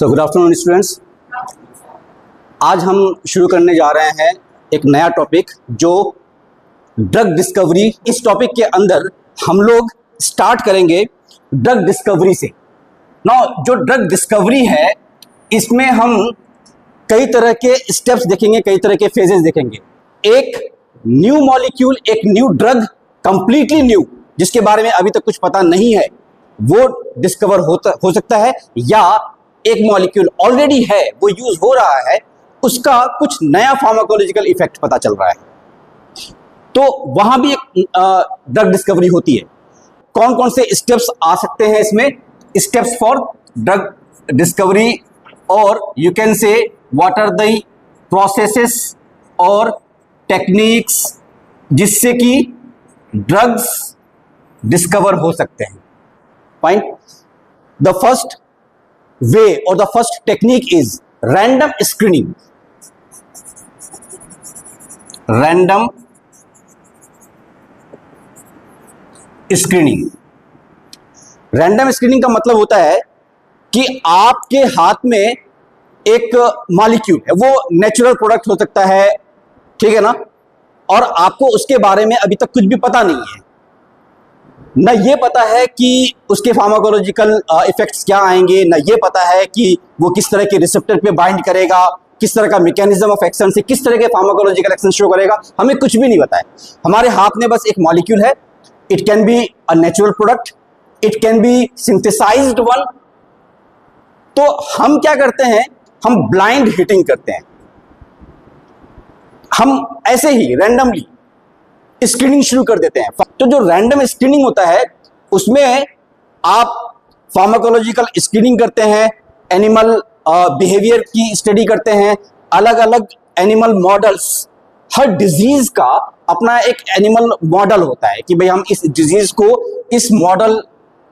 So good afternoon students. आज हम शुरू करने जा रहे हैं एक नया टॉपिक जो ड्रग डिस्कवरी। इस टॉपिक के अंदर हम लोग स्टार्ट करेंगे ड्रग डिस्कवरी से। नाउ जो ड्रग डिस्कवरी है इसमें हम कई तरह के स्टेप्स देखेंगे, कई तरह के फेजेस देखेंगे। एक न्यू मॉलिक्यूल, एक न्यू ड्रग, कंप्लीटली न्यू, जिसके बारे में अभी तक कुछ पता नहीं है, वो डिस्कवर हो सकता है, या एक मॉलिक्यूल ऑलरेडी है, वो यूज हो रहा है, उसका कुछ नया फार्माकोलॉजिकल इफेक्ट पता चल रहा है। तो वहां भी एक ड्रग डिस्कवरी होती है। कौन कौन से स्टेप्स आ सकते हैं इसमें? स्टेप्स फॉर ड्रग डिस्कवरी, और you can say what are the processes और टेक्निक्स जिससे कि ड्रग्स डिस्कवर हो सकते हैं। Fine. The first way or the first technique is random screening. Random screening. Random screening का मतलब होता है कि आपके हाथ में एक मॉलिक्यूल है, वो नेचुरल प्रोडक्ट हो सकता है, ठीक है ना, और आपको उसके बारे में अभी तक कुछ भी पता नहीं है, ना ये पता है कि उसके फार्माकोलॉजिकल इफेक्ट्स क्या आएंगे, ना ये पता है कि वो किस तरह के रिसेप्टर पे बाइंड करेगा, किस तरह का मैकेनिज्म ऑफ एक्शन से किस तरह के फार्माकोलॉजिकल एक्शन शो करेगा, हमें कुछ भी नहीं पता है। हमारे हाथ में बस एक मॉलिक्यूल है। It can be a natural product, it can be synthesized one. तो हम क्या करते हैं, हम ब्लाइंड हिटिंग करते हैं। हम ऐसे ही रैंडमली स्क्रीनिंग शुरू कर देते हैं। तो जो रैंडम स्क्रीनिंग होता है उसमें आप फार्माकोलॉजिकल स्क्रीनिंग करते हैं, एनिमल बिहेवियर की स्टडी करते हैं, अलग अलग एनिमल मॉडल्स। हर डिजीज का अपना एक एनिमल मॉडल होता है कि भाई हम इस डिजीज को इस मॉडल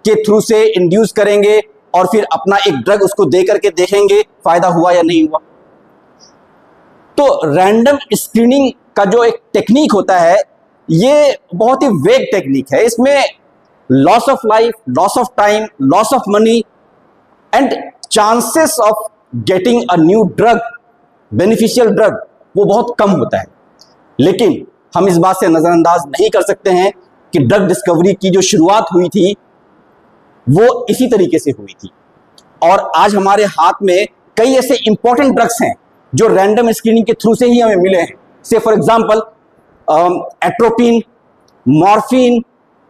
के थ्रू से इंड्यूस करेंगे और फिर अपना एक ड्रग उसको दे करके देखेंगे फायदा हुआ या नहीं हुआ। तो रैंडम स्क्रीनिंग का जो एक टेक्निक होता है, ये बहुत ही वेग टेक्निक है। इसमें loss of life, loss of time, loss of money and chances of getting a new drug, beneficial drug, वो बहुत कम होता है। लेकिन हम इस बात से नजरअंदाज नहीं कर सकते हैं कि ड्रग डिस्कवरी की जो शुरुआत हुई थी वो इसी तरीके से हुई थी, और आज हमारे हाथ में कई ऐसे इंपॉर्टेंट ड्रग्स हैं जो रैंडम स्क्रीनिंग के थ्रू से ही हमें मिले हैं। से for example atropine, morphine,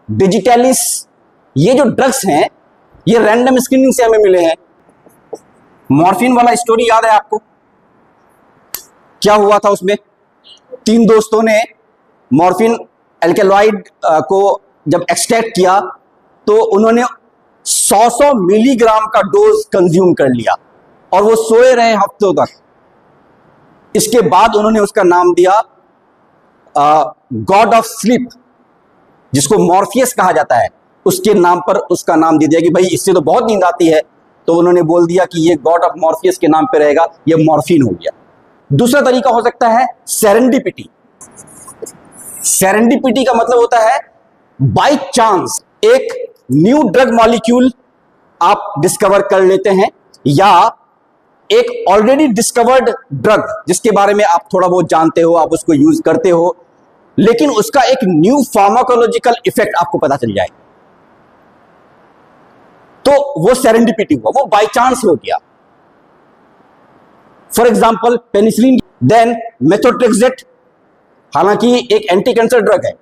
digitalis, ये जो ड्रग्स हैं ये रैंडम स्क्रीनिंग से हमें मिले हैं। मॉर्फिन वाला स्टोरी याद है आपको? क्या हुआ था उसमें? 3 दोस्तों ने मॉर्फिन एल्केलॉइड को जब एक्सट्रैक्ट किया तो उन्होंने 100 मिलीग्राम का डोज कंज्यूम कर लिया और वो सोए रहे हफ्तों तक। इसके बाद उन्होंने उसका नाम दिया गॉड ऑफ स्लीप, जिसको मॉर्फियस कहा जाता है, उसके नाम पर उसका नाम दे दिया कि भाई इससे तो बहुत नींद आती है, तो उन्होंने बोल दिया कि ये गॉड ऑफ मॉर्फियस के नाम पे रहेगा, ये मॉर्फिन हो गया। दूसरा तरीका हो सकता है सेरेंडिपिटी। सेरेंडिपिटी का मतलब होता है बाय चांस एक न्यू ड्रग मॉलिक्यूल आप डिस्कवर कर लेते हैं, या एक ऑलरेडी डिस्कवर्ड ड्रग जिसके बारे में आप थोड़ा बहुत जानते हो, आप उसको यूज करते हो, लेकिन उसका एक न्यू फार्माकोलॉजिकल इफेक्ट आपको पता चल जाए, तो वो सेरेंडिपिटी हुआ, वो बाय चांस हो गया। For example penicillin, then methotrexate, हालांकि एक एंटी कैंसर ड्रग है,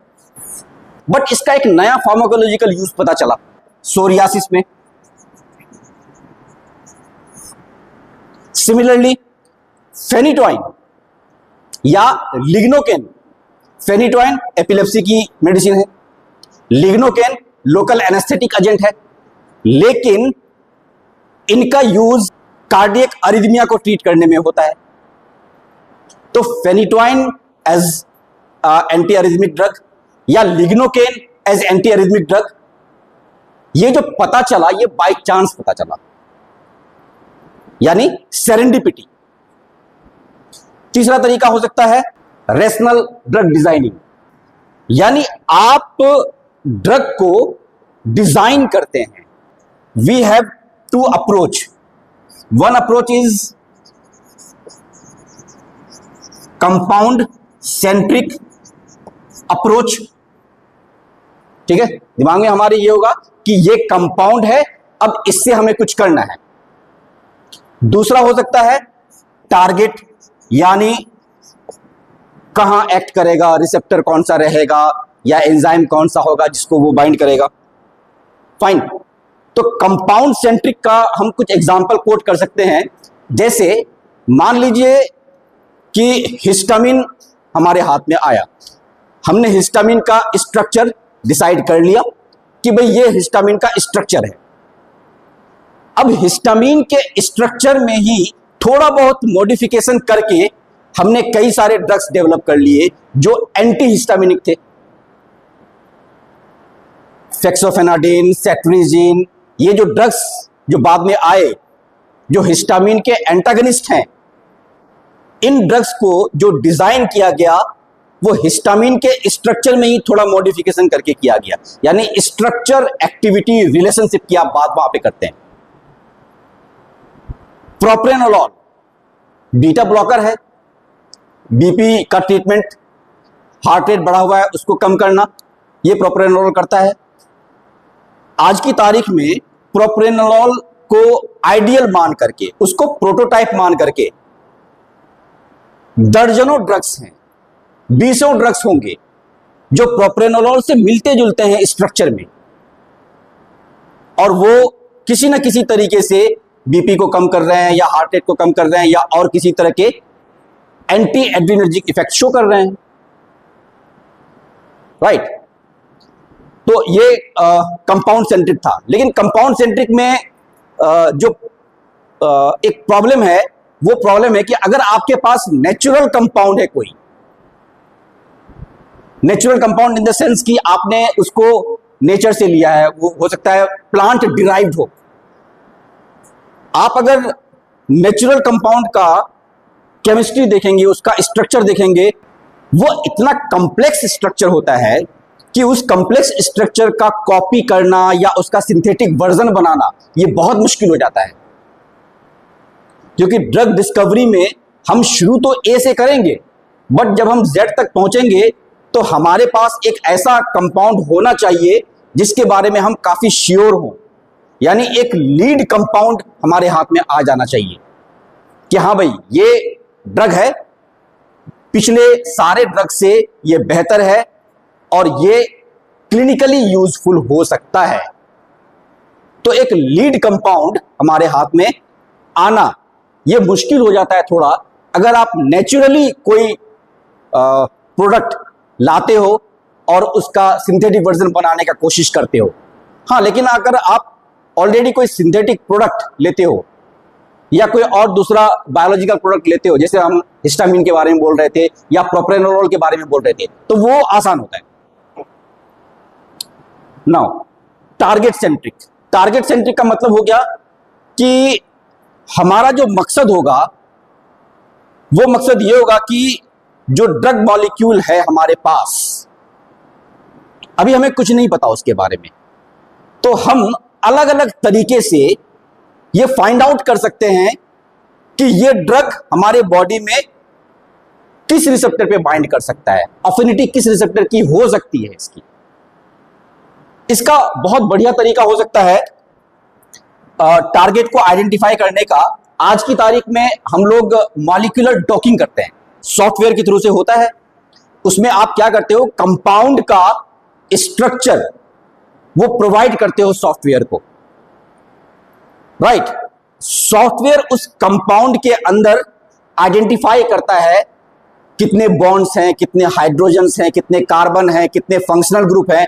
बट इसका एक नया फार्माकोलॉजिकल यूज पता चला सोरियासिस में। सिमिलरली फेनिटोइन या लिग्नोकेन, फेनिटोइन एपिलेप्सी की मेडिसिन है, लिग्नोकेन लोकल एनेस्थेटिक एजेंट है, लेकिन इनका यूज कार्डियक अरिथमिया को ट्रीट करने में होता है। तो phenytoin as anti arrhythmic drug या lignocaine as anti arrhythmic drug, ये जो पता चला ये बाय चांस पता चला, यानी सेरेंडिपिटी। तीसरा तरीका हो सकता है रेशनल ड्रग डिजाइनिंग, यानी आप ड्रग को डिजाइन करते हैं। We have two approach, one approach is compound centric approach. ठीक है, दिमाग में हमारे ये होगा कि ये कंपाउंड है, अब इससे हमें कुछ करना है। दूसरा हो सकता है टारगेट, यानी कहां एक्ट करेगा, रिसेप्टर कौन सा रहेगा या एंजाइम कौन सा होगा जिसको वो बाइंड करेगा। फाइन, तो कंपाउंड सेंट्रिक का हम कुछ एग्जांपल कोट कर सकते हैं। जैसे मान लीजिए कि हिस्टामिन हमारे हाथ में आया, हमने हिस्टामिन का स्ट्रक्चर डिसाइड कर लिया कि भाई ये हिस्टामिन का स्ट्रक्चर है। अब हिस्टामिन के स्ट्रक्चर में ही थोड़ा बहुत मॉडिफिकेशन करके हमने कई सारे ड्रग्स डेवलप कर लिए जो एंटी हिस्टामिनिक थे। फेक्सोफेनाडिन, सेट्रिजिन, ये जो ड्रग्स जो बाद में आए जो हिस्टामिन के एंटागनिस्ट हैं, इन ड्रग्स को जो डिजाइन किया गया वो हिस्टामिन के स्ट्रक्चर में ही थोड़ा मॉडिफिकेशन करके किया गया, यानी स्ट्रक्चर एक्टिविटी रिलेशनशिप की आप बात वहां पे करते हैं। प्रोप्रेनोलॉल बीटा ब्लॉकर है, बीपी का ट्रीटमेंट, हार्ट रेट बढ़ा हुआ है उसको कम करना, ये प्रोप्रेनोलॉल करता है। आज की तारीख में प्रोप्रेनोलॉल को आइडियल मान करके, उसको प्रोटोटाइप मान करके दर्जनों ड्रग्स हैं, 20 ड्रग्स होंगे जो प्रोप्रेनोलॉल से मिलते जुलते हैं स्ट्रक्चर में, और वो किसी ना किसी तरीके से बीपी को कम कर रहे हैं या हार्ट रेट को कम कर रहे हैं या और किसी तरह के एंटी एड्रिनर्जिक इफेक्ट शो कर रहे हैं। राइट, तो ये कंपाउंड सेंट्रिक था। लेकिन कंपाउंड सेंट्रिक में जो एक प्रॉब्लम है, वो प्रॉब्लम है कि अगर आपके पास नेचुरल कंपाउंड है, कोई natural compound in the sense कि आपने उसको नेचर से लिया है, वो हो सकता है प्लांट डिराइव्ड हो। आप अगर नेचुरल कंपाउंड का केमिस्ट्री देखेंगे, उसका स्ट्रक्चर देखेंगे, वो इतना कॉम्प्लेक्स स्ट्रक्चर होता है कि उस कॉम्प्लेक्स स्ट्रक्चर का कॉपी करना या उसका सिंथेटिक वर्जन बनाना ये बहुत मुश्किल हो जाता है। क्योंकि ड्रग डिस्कवरी में हम शुरू तो ए से करेंगे, बट जब हम जेड तक पहुंचेंगे तो हमारे पास एक ऐसा कंपाउंड होना चाहिए जिसके बारे में हम काफी श्योर हों, यानी एक लीड कंपाउंड हमारे हाथ में आ जाना चाहिए कि हाँ भाई ये ड्रग है, पिछले सारे ड्रग से ये बेहतर है और ये क्लिनिकली यूजफुल हो सकता है। तो एक लीड कंपाउंड हमारे हाथ में आना ये मुश्किल हो जाता है थोड़ा, अगर आप नेचुरली कोई प्रोडक्ट लाते हो और उसका सिंथेटिक वर्जन बनाने का कोशिश करते हो। हाँ, लेकिन अगर आप ऑलरेडी कोई सिंथेटिक प्रोडक्ट लेते हो या कोई और दूसरा बायोलॉजिकल प्रोडक्ट लेते हो, जैसे हम हिस्टामिन के बारे में बोल रहे थे या प्रोप्रेनोलॉल के बारे में बोल रहे थे, तो वो आसान होता है। Now target centric. Target centric का मतलब हो गया कि हमारा जो मकसद होगा वो मकसद ये होगा कि जो ड्रग मॉलिक्यूल है हमारे पास, अभी हमें कुछ नहीं पता उसके बारे में, तो हम अलग अलग तरीके से ये फाइंड आउट कर सकते हैं कि ये ड्रग हमारे बॉडी में किस रिसेप्टर पे बाइंड कर सकता है, अफिनिटी किस रिसेप्टर की हो सकती है इसकी। इसका बहुत बढ़िया तरीका हो सकता है टारगेट को आइडेंटिफाई करने का। आज की तारीख में हम लोग मॉलिक्यूलर डॉकिंग करते हैं, सॉफ्टवेयर के थ्रू से होता है। उसमें आप क्या करते हो, कंपाउंड का स्ट्रक्चर वो प्रोवाइड करते हो सॉफ्टवेयर को। राइट, सॉफ्टवेयर उस कंपाउंड के अंदर आइडेंटिफाई करता है कितने बॉन्ड्स हैं, कितने हाइड्रोजन्स हैं, कितने कार्बन हैं, कितने फंक्शनल ग्रुप हैं,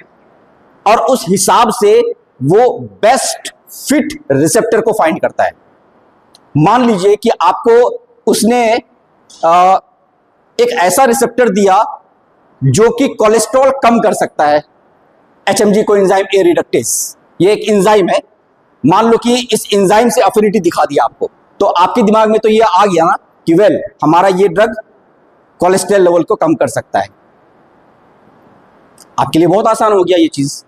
और उस हिसाब से वो बेस्ट फिट रिसेप्टर को फाइंड करता है। मान लीजिए कि आपको उसने एक ऐसा रिसेप्टर दिया जो कि कोलेस्ट्रॉल कम कर सकता है, HMG कोएंजाइम ए रिडक्टेस, ये एक एंजाइम है। मान लो कि इस एंजाइम से अफिनिटी दिखा दिया आपको, तो आपके दिमाग में तो ये आ गया ना कि वेल हमारा ये ड्रग कोलेस्ट्रॉल लेवल को कम कर सकता है। आपके लिए बहुत आसान हो गया ये चीज।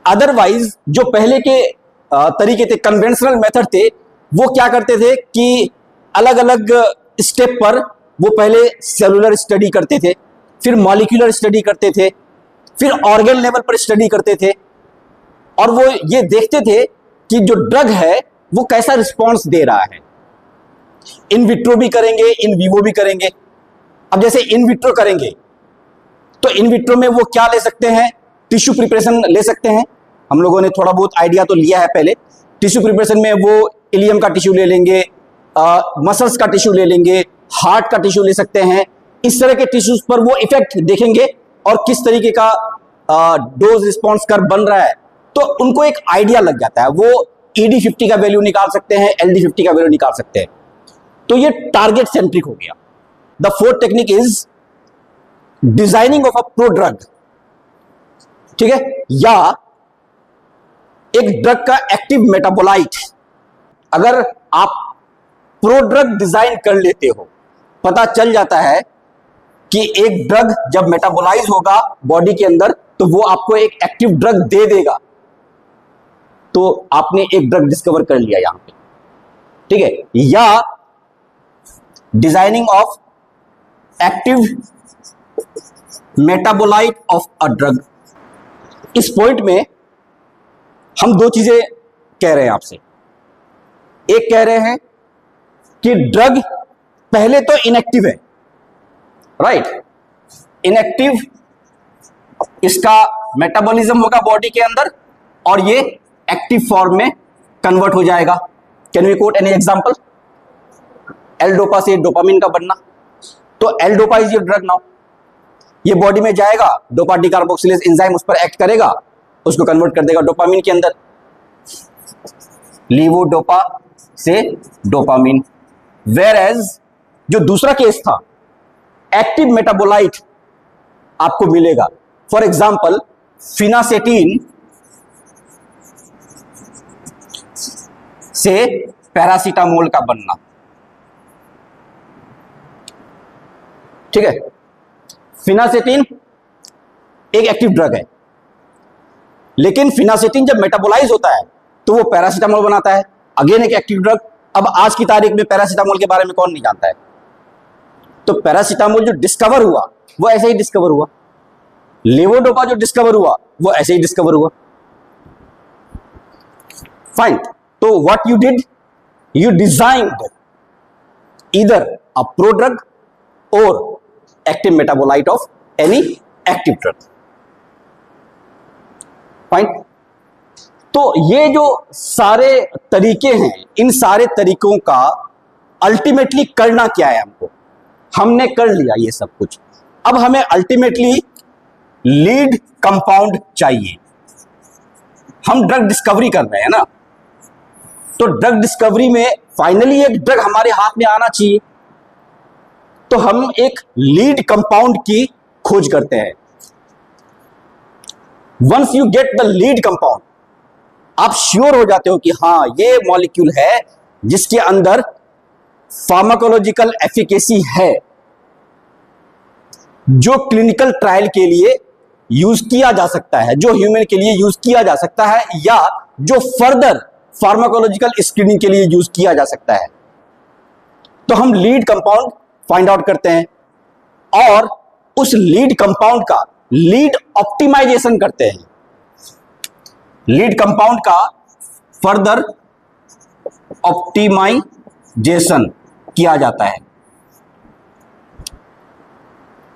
अदरवाइज जो पहले के तरीके थे, कन्वेंशनल मेथड थे, वो क्या करते थे कि अलग अलग स्टेप पर वो पहले सेलुलर स्टडी करते थे, फिर मॉलिक्यूलर स्टडी करते थे, फिर ऑर्गन लेवल पर स्टडी करते थे, और वो ये देखते थे कि जो ड्रग है वो कैसा रिस्पॉन्स दे रहा है। इन विट्रो भी करेंगे, इन विवो भी करेंगे। अब जैसे इन विट्रो करेंगे तो इन विट्रो में वो क्या ले सकते हैं, टिश्यू प्रिपरेशन ले सकते हैं। हम लोगों ने थोड़ा बहुत आइडिया तो लिया है पहले। टिश्यू प्रिपरेशन में वो इलियम का टिश्यू ले लेंगे, मसल्स का टिश्यू ले लेंगे, हार्ट का टिश्यू ले सकते हैं। इस तरह के टिश्यूज पर वो इफेक्ट देखेंगे और किस तरीके का डोज रिस्पॉन्स कर्व बन रहा है, तो उनको एक आइडिया लग जाता है। वो ED50 का वैल्यू निकाल सकते हैं, LD50 का वैल्यू निकाल सकते हैं। तो ये टारगेट सेंट्रिक हो गया। The fourth technique is designing of a prodrug, ठीक है, या एक ड्रग का एक्टिव मेटाबोलाइट। अगर आप प्रोड्रग डिजाइन कर लेते हो, पता चल जाता है कि एक ड्रग जब मेटाबोलाइज होगा बॉडी के अंदर तो वो आपको एक एक्टिव ड्रग दे देगा, तो आपने एक ड्रग डिस्कवर कर लिया यहां पे, ठीक है। या designing of active metabolite of a drug. इस पॉइंट में हम दो चीजें कह रहे हैं आपसे। एक कह रहे हैं कि ड्रग पहले तो इनएक्टिव है, राइट। इनएक्टिव, इसका मेटाबॉलिज्म होगा बॉडी के अंदर और ये एक्टिव फॉर्म में कन्वर्ट हो जाएगा। Can we quote any example? L dopa से डोपामिन का बनना, तो L dopa is your drug now. ये बॉडी में जाएगा, डोपा डिकार्बोक्सिलेज एंजाइम उस पर एक्ट करेगा, उसको कन्वर्ट कर देगा डोपामिन के अंदर। लीवोडोपा से डोपामिन। वेयर एज जो दूसरा केस था, एक्टिव मेटाबोलाइट आपको मिलेगा। फॉर एग्जाम्पल फिनासेटिन से पैरासीटामोल का बनना, ठीक है। फिनासेटिन एक एक्टिव ड्रग है, लेकिन फिनासेटिन जब मेटाबोलाइज होता है तो वो पैरासीटामोल बनाता है, अगेन एक एक्टिव ड्रग। अब आज की तारीख में पैरासीटामोल के बारे में कौन नहीं जानता है? तो पैरासीटामोल जो डिस्कवर हुआ वो ऐसे ही डिस्कवर हुआ, लेवोडोपा जो डिस्कवर हुआ वो ऐसे ही डिस्कवर हुआ। फाइन। तो what you did, you designed either a prodrug और active metabolite of any active drug. Fine. तो ये जो सारे तरीके हैं, इन सारे तरीकों का अल्टीमेटली करना क्या है? हमने कर लिया ये सब कुछ। अब हमें अल्टीमेटली लीड कंपाउंड चाहिए। हम ड्रग डिस्कवरी कर रहे हैं ना, तो ड्रग डिस्कवरी में फाइनली एक ड्रग हमारे हाथ में आना चाहिए, तो हम एक लीड कंपाउंड की खोज करते हैं। Once you get the lead compound, आप श्योर हो जाते हो कि हाँ ये मॉलिक्यूल है जिसके अंदर फार्माकोलॉजिकल एफिकेसी है, जो क्लिनिकल ट्रायल के लिए यूज किया जा सकता है, जो ह्यूमन के लिए यूज किया जा सकता है, या जो फर्दर फार्माकोलॉजिकल स्क्रीनिंग के लिए यूज किया जा सकता है। तो हम लीड कंपाउंड फाइंड आउट करते हैं और उस लीड कंपाउंड का लीड ऑप्टिमाइजेशन करते हैं। लीड कंपाउंड का फर्दर ऑप्टिमाइजेशन किया जाता है।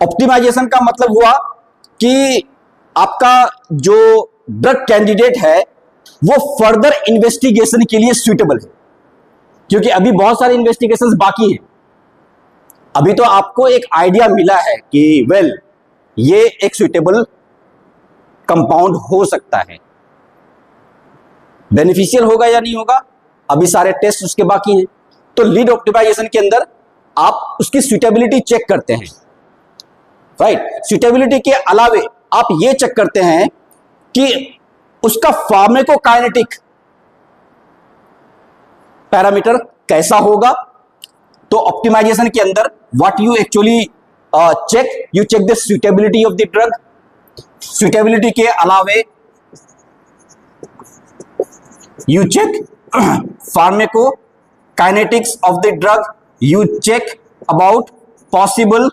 ऑप्टिमाइजेशन का मतलब हुआ कि आपका जो ड्रग कैंडिडेट है वो फर्दर इन्वेस्टिगेशन के लिए सुइटेबल है, क्योंकि अभी बहुत सारे इन्वेस्टिगेशंस बाकी हैं। अभी तो आपको एक आइडिया मिला है कि वेल ये एक सुइटेबल कंपाउंड हो सकता है, बेनिफिशियल होगा या नहीं होगा, अभी सारे टेस्ट उसके बाकी हैं। तो लीड ऑप्टिमाइजेशन के अंदर आप उसकी सुइटेबिलिटी चेक करते हैं, राइट। सुइटेबिलिटी के अलावे आप ये चेक करते हैं कि उसका फार्माकोकाइनेटिक पैरामीटर कैसा होगा। तो ऑप्टिमाइजेशन के अंदर what you actually check, you check the suitability of the drug. Suitability के अलावे you check pharmacokinetics of the drug, you check about possible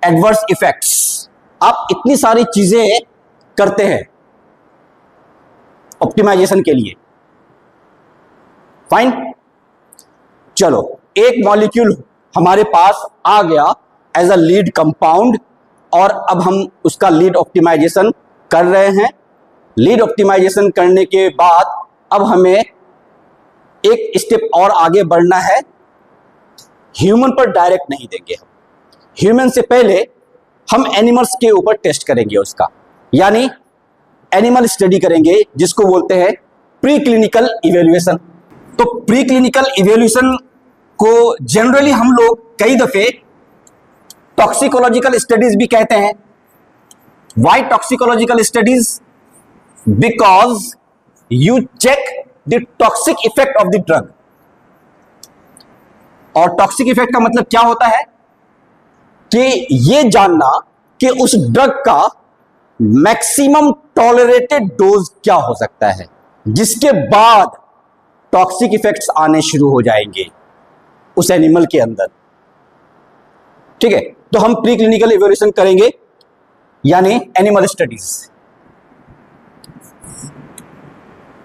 adverse effects. आप इतनी सारी चीजें करते हैं ऑप्टिमाइजेशन के लिए। फाइन, चलो एक मॉलिक्यूल हमारे पास आ गया एज अ लीड कंपाउंड और अब हम उसका लीड ऑप्टिमाइजेशन कर रहे हैं। लीड ऑप्टिमाइजेशन करने के बाद अब हमें एक स्टेप और आगे बढ़ना है। ह्यूमन पर डायरेक्ट नहीं देंगे, ह्यूमन से पहले हम एनिमल्स के ऊपर टेस्ट करेंगे उसका, यानी एनिमल स्टडी करेंगे, जिसको बोलते हैं प्री क्लिनिकल इवेल्युएशन। तो प्री क्लिनिकल इवेल्युएशन को जनरली हम लोग कई दफे टॉक्सिकोलॉजिकल स्टडीज भी कहते हैं। Why toxicological studies? Because you check the toxic effect of the drug. और टॉक्सिक इफेक्ट का मतलब क्या होता है कि ये जानना कि उस ड्रग का मैक्सिमम टॉलरेटेड डोज क्या हो सकता है, जिसके बाद टॉक्सिक इफेक्ट्स आने शुरू हो जाएंगे उस एनिमल के अंदर। ठीक है, तो हम प्री क्लिनिकल इवैल्यूएशन करेंगे, यानी एनिमल स्टडीज।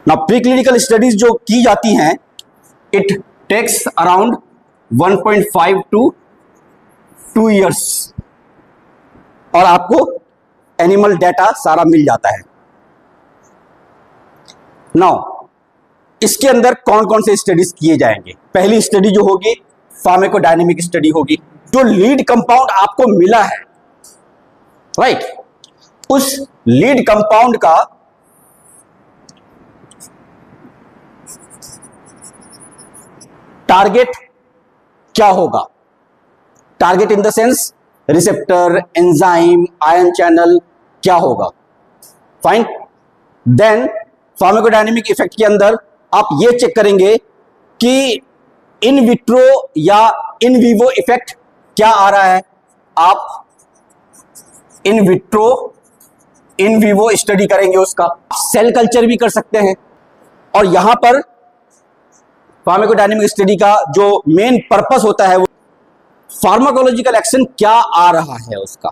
ना प्री क्लिनिकल स्टडीज जो की जाती हैं, it takes around 1.5 to 2 years और आपको एनिमल डाटा सारा मिल जाता है। नाउ इसके अंदर कौन कौन से स्टडीज किए जाएंगे? पहली स्टडी जो होगी फार्माकोडायनेमिक स्टडी होगी। जो लीड कंपाउंड आपको मिला है, राइट, उस लीड कंपाउंड का टारगेट क्या होगा? Target in the sense receptor, enzyme, ion channel क्या होगा? फाइन। देन फार्माकोडायनेमिक इफेक्ट के अंदर आप ये चेक करेंगे कि इन विट्रो या इन विवो इफेक्ट क्या आ रहा है। आप in vitro, in vivo study करेंगे उसका। सेल कल्चर भी कर सकते हैं। और यहां पर फार्माकोडायनेमिक स्टडी का जो मेन पर्पस होता है वो फार्माकोलॉजिकल एक्शन क्या आ रहा है उसका।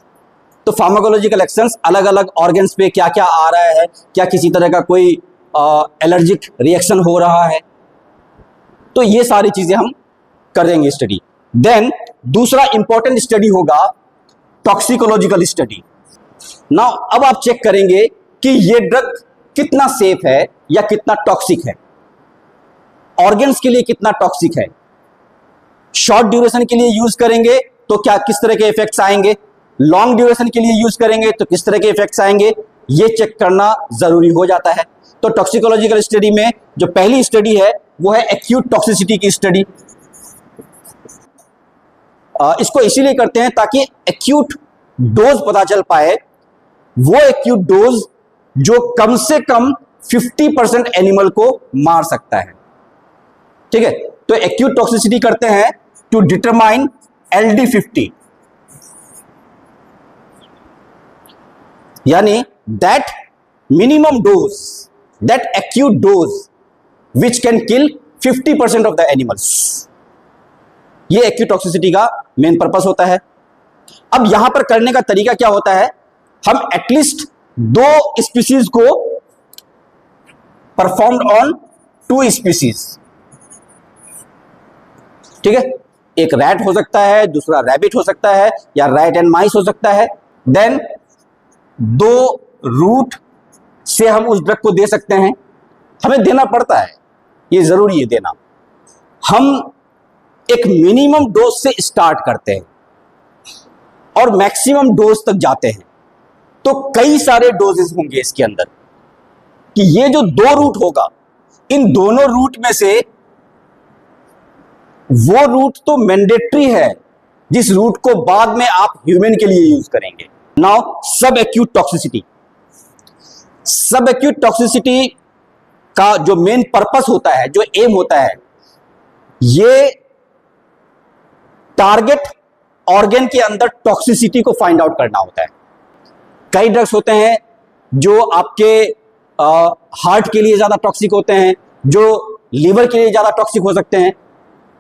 तो फार्माकोलॉजिकल एक्शंस अलग अलग ऑर्गन्स पे क्या क्या आ रहा है, क्या किसी तरह का कोई एलर्जिक रिएक्शन हो रहा है, तो ये सारी चीजें हम करेंगे स्टडी। देन दूसरा इंपॉर्टेंट स्टडी होगा टॉक्सिकोलॉजिकल स्टडी। नाउ अब आप चेक करेंगे कि ये ड्रग कितना सेफ है या कितना टॉक्सिक है, ऑर्गन्स के लिए कितना टॉक्सिक है। शॉर्ट ड्यूरेशन के लिए यूज करेंगे तो क्या किस तरह के इफेक्ट्स आएंगे, लॉन्ग ड्यूरेशन के लिए यूज करेंगे तो किस तरह के इफेक्ट्स आएंगे, ये चेक करना जरूरी हो जाता है। तो टॉक्सिकोलॉजिकल स्टडी में जो पहली स्टडी है वो है एक्यूट टॉक्सिसिटी की स्टडी। इसको इसीलिए करते हैं ताकि एक्यूट डोज पता चल पाए, वो एक्यूट डोज जो कम से कम 50% एनिमल को मार सकता है। ठीक है, तो एक्यूट टॉक्सिसिटी करते हैं टू डिटरमाइन LD50, यानी that minimum dose, that acute dose which can kill 50% of the animals. ये एक्यूट टॉक्सिसिटी का मेन पर्पस होता है। अब यहां पर करने का तरीका क्या होता है, हम एटलीस्ट 2 स्पीसीज को परफॉर्म्ड ऑन 2 स्पीसीज। ठीक है, एक रैट हो सकता है, दूसरा रैबिट हो सकता है, या रैट एंड माइस हो सकता है। देन 2 रूट से हम उस ड्रग को दे सकते हैं। हमें देना पड़ता है, ये जरूरी है देना। हम एक मिनिमम डोज से स्टार्ट करते हैं और मैक्सिमम डोज तक जाते हैं। तो कई सारे डोजेस होंगे इसके अंदर कि ये जो 2 रूट होगा, इन दोनों रूट में से वो रूट तो मैंडेटरी है जिस रूट को बाद में आप ह्यूमन के लिए यूज करेंगे। नाउ सब एक्यूट टॉक्सिसिटी, सब एक्यूट टॉक्सिसिटी का जो मेन पर्पस होता है, जो एम होता है, ये टारगेट ऑर्गन के अंदर टॉक्सिसिटी को फाइंड आउट करना होता है। कई ड्रग्स होते हैं जो आपके हार्ट के लिए ज्यादा टॉक्सिक होते हैं, जो लीवर के लिए ज्यादा टॉक्सिक हो सकते हैं।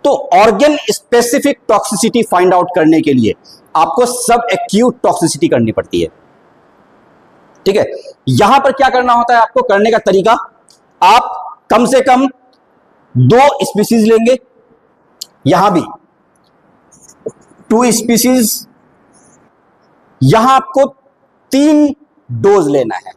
तो organ specific toxicity find out करने के लिए आपको सब एक्यूट टॉक्सिसिटी करनी पड़ती है। ठीक है, यहां पर क्या करना होता है आपको करने का तरीका, आप कम से कम 2 स्पीसीज लेंगे, यहां भी 2 स्पीसीज, यहां आपको 3 डोज लेना है।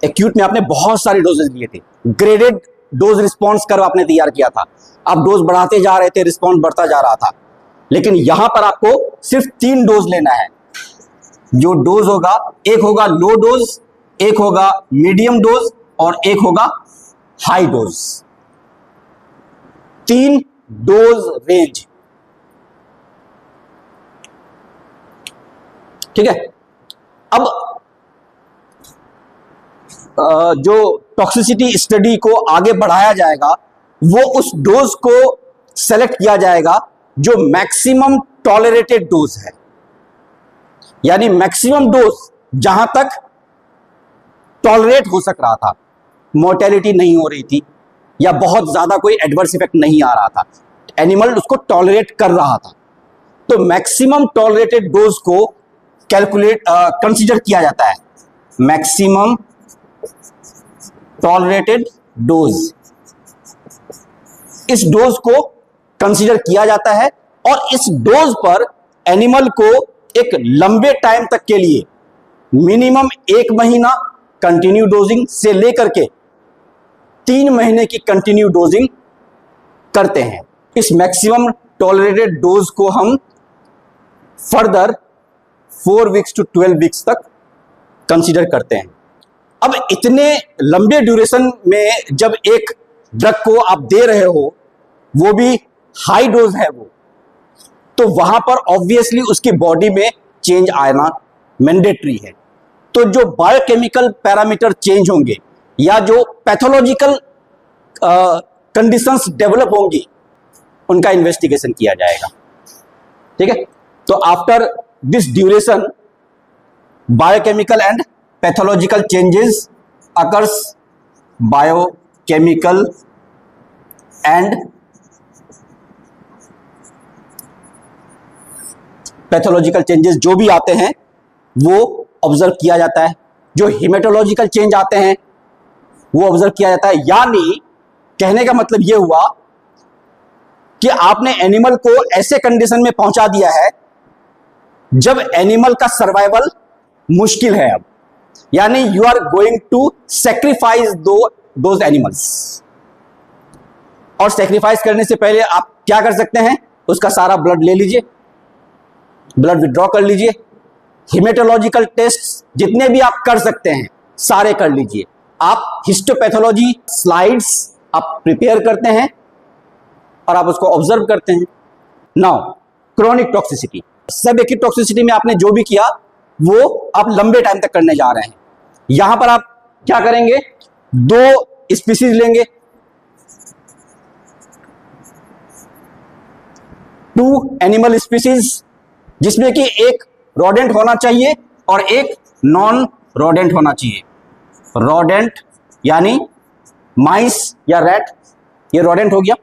एक्यूट में आपने बहुत सारे डोजेज लिए थे, ग्रेडेड डोज रिस्पॉन्स कर्व आपने तैयार किया था, आप डोज बढ़ाते जा रहे थे, रिस्पॉन्स बढ़ता जा रहा था। लेकिन यहां पर आपको सिर्फ 3 डोज लेना है। जो डोज होगा, एक होगा लो डोज, एक होगा मीडियम डोज और एक होगा हाई डोज। 3 dose range. ठीक है, अब जो टॉक्सिसिटी स्टडी को आगे बढ़ाया जाएगा वो उस डोज को सेलेक्ट किया जाएगा जो मैक्सिमम टॉलरेटेड डोज है, यानी मैक्सिमम डोज जहां तक टॉलरेट हो सक रहा था, मोर्टेलिटी नहीं हो रही थी या बहुत ज्यादा कोई एडवर्स इफेक्ट नहीं आ रहा था, एनिमल उसको टॉलरेट कर रहा था, तो मैक्सिमम टॉलरेटेड डोज को कंसीडर किया जाता है। मैक्सिमम टॉलरेटेड डोज, इस डोज को कंसीडर किया जाता है और इस डोज पर एनिमल को एक लंबे टाइम तक के लिए, मिनिमम 1 महीना कंटिन्यू डोजिंग से लेकर के 3 महीने की कंटिन्यू डोजिंग करते हैं। इस मैक्सिमम टॉलरेटेड डोज को हम फर्दर 4 वीक्स टू 12 वीक्स तक कंसीडर करते हैं। अब इतने लंबे ड्यूरेशन में जब एक ड्रग को आप दे रहे हो, वो भी हाई डोज है वो, तो वहां पर ऑब्वियसली उसकी बॉडी में चेंज आना मैंडेटरी है। तो जो बायोकेमिकल पैरामीटर चेंज होंगे या जो पैथोलॉजिकल कंडीशंस डेवलप होंगी, उनका इन्वेस्टिगेशन किया जाएगा। ठीक है, तो after this duration biochemical and pathological changes occurs, biochemical and pathological changes जो भी आते हैं वो ऑब्जर्व किया जाता है। जो हेमेटोलॉजिकल चेंज आते हैं वो ऑब्जर्व किया जाता है। यानी कहने का मतलब ये हुआ कि आपने एनिमल को ऐसे कंडीशन में पहुंचा दिया है जब एनिमल का सर्वाइवल मुश्किल है। अब यानी you are going to sacrifice those animals, और सेक्रीफाइस करने से पहले आप क्या कर सकते हैं, उसका सारा ब्लड ले लीजिए, ब्लड विड्रॉ कर लीजिए, हिमेटोलॉजिकल टेस्ट जितने भी आप कर सकते हैं सारे कर लीजिए। आप हिस्टोपैथोलॉजी स्लाइड्स आप प्रिपेयर करते हैं और आप उसको ऑब्जर्व करते हैं। नाउ क्रोनिक टॉक्सिसिटी, सब एक्यूट टॉक्सिसिटी में आपने जो भी किया वो आप लंबे टाइम तक करने जा रहे हैं। यहां पर आप क्या करेंगे, 2 स्पीसीज लेंगे, 2 एनिमल स्पीसीज, जिसमें कि एक रोडेंट होना चाहिए और एक नॉन रोडेंट होना चाहिए। रोडेंट यानी माइस या रैट, ये रोडेंट हो गया,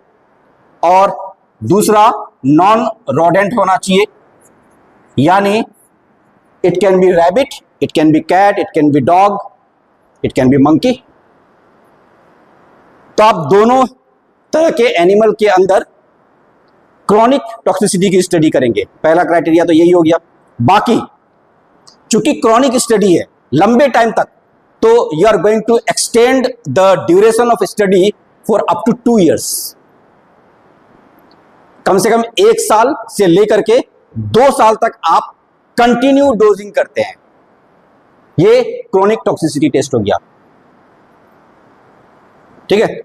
और दूसरा नॉन रोडेंट होना चाहिए, यानी it can be rabbit, it can be cat, it can be dog, it can be monkey. तो आप दोनों तरह के एनिमल के अंदर क्रॉनिक टॉक्सिसिटी की स्टडी करेंगे। पहला क्राइटेरिया तो यही हो गया। बाकी चूंकि क्रॉनिक स्टडी है लंबे टाइम तक, तो you are going to extend the duration of study for up to 2 years। कम से कम 1 साल से लेकर के 2 साल तक आप कंटिन्यू डोजिंग करते हैं। ये क्रोनिक टॉक्सिसिटी टेस्ट हो गया। ठीक है,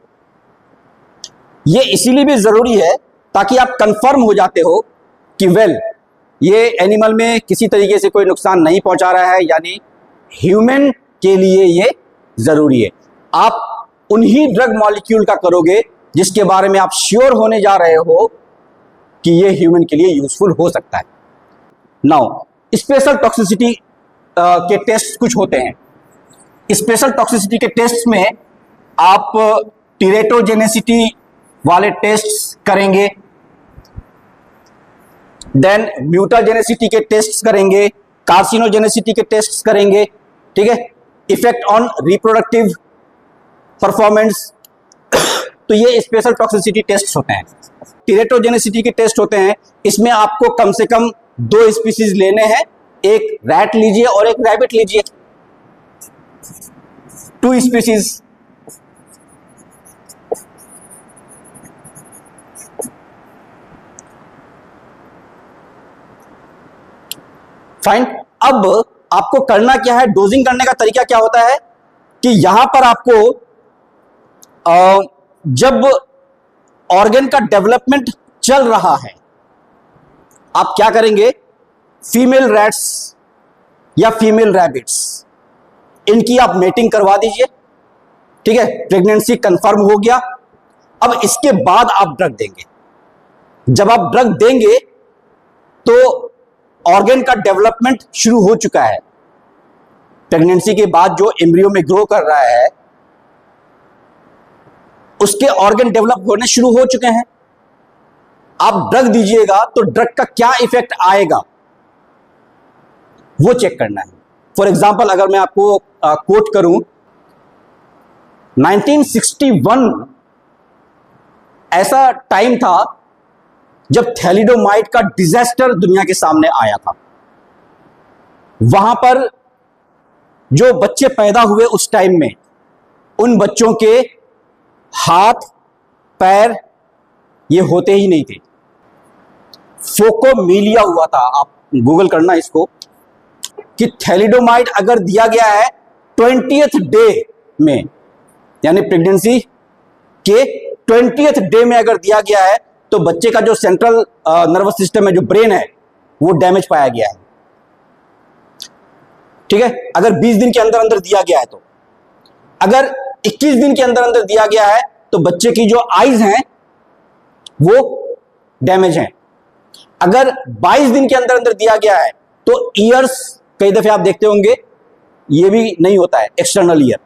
ये इसीलिए भी जरूरी है ताकि आप कंफर्म हो जाते हो कि ये एनिमल में किसी तरीके से कोई नुकसान नहीं पहुंचा रहा है, यानी ह्यूमन के लिए ये जरूरी है। आप उन्हीं ड्रग मॉलिक्यूल का करोगे जिसके बारे में आप श्योर होने जा रहे हो कि ये ह्यूमन के लिए यूजफुल हो सकता है। नाउ स्पेशल टॉक्सिसिटी के टेस्ट कुछ होते हैं। स्पेशल टॉक्सिसिटी के टेस्ट में आप टीरेटोजेनेसिटी वाले टेस्ट करेंगे, देन म्यूटाजेनेसिटी के टेस्ट करेंगे, कार्सिनोजेनेसिटी के टेस्ट करेंगे, ठीक है, इफेक्ट ऑन रिप्रोडक्टिव परफॉर्मेंस। तो ये स्पेशल टॉक्सिसिटी टेस्ट होते हैं। टेरेटोजेनेसिटी के टेस्ट होते हैं, इसमें आपको कम से कम 2 स्पीसीज लेने हैं, एक रैट लीजिए और एक रैबिट लीजिए, 2 स्पीसीज। फाइन। अब आपको करना क्या है, डोजिंग करने का तरीका क्या होता है कि यहां पर आपको जब ऑर्गन का डेवलपमेंट चल रहा है, आप क्या करेंगे, फीमेल रैट्स या फीमेल रैबिट्स, इनकी आप मेटिंग करवा दीजिए, ठीक है, प्रेगनेंसी कंफर्म हो गया। अब इसके बाद आप ड्रग देंगे। जब आप ड्रग देंगे तो ऑर्गन का डेवलपमेंट शुरू हो चुका है। प्रेगनेंसी के बाद जो एम्ब्रियो में ग्रो कर रहा है उसके ऑर्गन डेवलप होने शुरू हो चुके हैं। आप ड्रग दीजिएगा तो ड्रग का क्या इफेक्ट आएगा वो चेक करना है। फॉर एग्जांपल अगर मैं आपको कोट करूं, 1961 ऐसा टाइम था जब थैलिडोमाइड का डिजास्टर दुनिया के सामने आया था। वहां पर जो बच्चे पैदा हुए उस टाइम में, उन बच्चों के हाथ पैर ये होते ही नहीं थे। फोकोमीलिया हुआ था, आप गूगल करना इसको, कि थैलिडोमाइड अगर दिया गया है 20th डे में, यानी प्रेगनेंसी के 20th डे में अगर दिया गया है तो बच्चे का जो सेंट्रल नर्वस सिस्टम है, जो ब्रेन है, वो डैमेज पाया गया है, ठीक है। अगर 20 दिन के अंदर अंदर दिया गया है तो, अगर 21 दिन के अंदर अंदर दिया गया है तो बच्चे की जो आईज हैं वो डैमेज हैं। अगर 22 दिन के अंदर अंदर दिया गया है तो ईयर्स, कई दफे आप देखते होंगे ये भी नहीं होता है, एक्सटर्नल ईयर,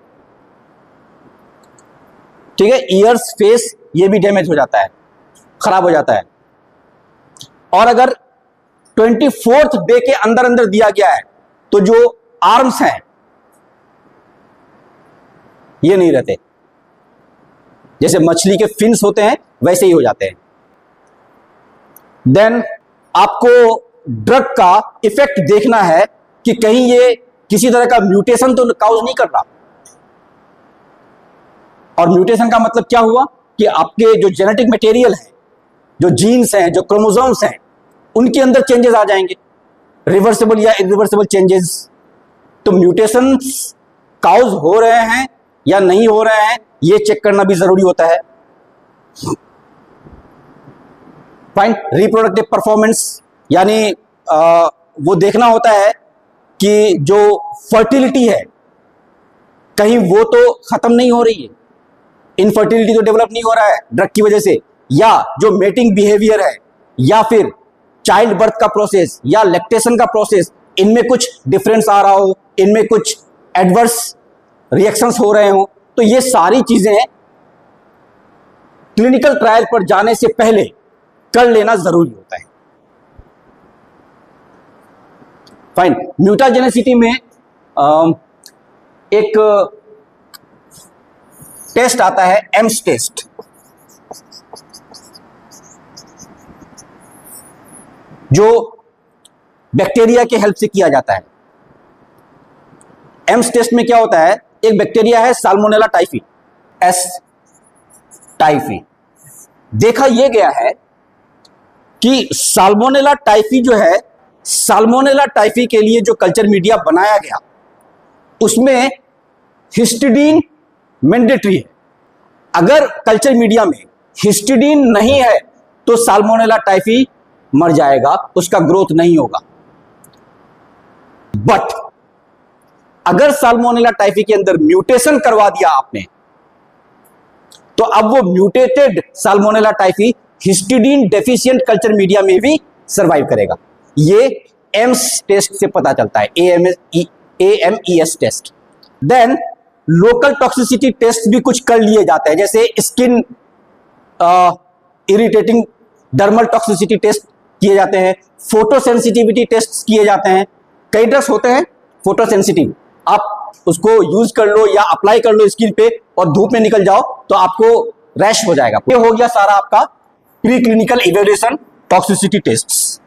ठीक है, ईयर्स, फेस ये भी डैमेज हो जाता है, खराब हो जाता है। और अगर 24th डे के अंदर अंदर दिया गया है तो जो आर्म्स हैं ये नहीं रहते, जैसे मछली के फिन्स होते हैं वैसे ही हो जाते हैं। देन आपको ड्रग का इफेक्ट देखना है कि कहीं ये किसी तरह का म्यूटेशन तो काउज नहीं कर रहा। और म्यूटेशन का मतलब क्या हुआ कि आपके जो जेनेटिक मटेरियल है, जो जीन्स हैं, जो क्रोमोसोम्स हैं, उनके अंदर चेंजेस आ जाएंगे, रिवर्सिबल या इरिवर्सिबल चेंजेस। तो म्यूटेशंस काउज हो रहे हैं या नहीं हो रहे हैं ये चेक करना भी जरूरी होता है। फाइन। रिप्रोडक्टिव परफॉर्मेंस, यानी वो देखना होता है कि जो फर्टिलिटी है कहीं वो तो खत्म नहीं हो रही है, इनफर्टिलिटी तो डेवलप नहीं हो रहा है ड्रग की वजह से, या जो मेटिंग बिहेवियर है, या फिर चाइल्ड बर्थ का प्रोसेस या लैक्टेशन का प्रोसेस, इनमें कुछ डिफरेंस आ रहा हो, इनमें कुछ एडवर्स रिएक्शंस हो रहे हो, तो ये सारी चीजें क्लिनिकल ट्रायल पर जाने से पहले कर लेना जरूरी होता है। फाइन। म्यूटाजेनेसिटी में एक टेस्ट आता है, एम्स टेस्ट। जो बैक्टीरिया के हेल्प से किया जाता है। एम्स टेस्ट में क्या होता है, एक बैक्टीरिया है साल्मोनेला टाइफी, एस टाइफी। देखा यह गया है कि साल्मोनेला टाइफी जो है, साल्मोनेला टाइफी के लिए जो कल्चर मीडिया बनाया गया उसमें हिस्टिडीन मैंडेटरी है। अगर कल्चर मीडिया में हिस्टिडीन नहीं है तो साल्मोनेला टाइफी मर जाएगा, उसका ग्रोथ नहीं होगा। बट अगर साल्मोनेला टाइफी के अंदर म्यूटेशन करवा दिया आपने, तो अब वो mutated salmonella typhi histidine deficient culture media में भी सरवाइव करेगा। ये एम्स टेस्ट से पता चलता है, AMES test. Then local toxicity test भी कुछ कर लिए जाते हैं, जैसे इरिटेटिंग डर्मल टॉक्सिसिटी टेस्ट किए जाते हैं, फोटो सेंसिटिविटी टेस्ट किए जाते हैं। कई ड्रग्स होते हैं फोटो सेंसिटिव, आप उसको यूज कर लो या अप्लाई कर लो स्किन पे और धूप में निकल जाओ तो आपको रैश हो जाएगा। ये हो गया सारा आपका pre clinical evaluation toxicity tests.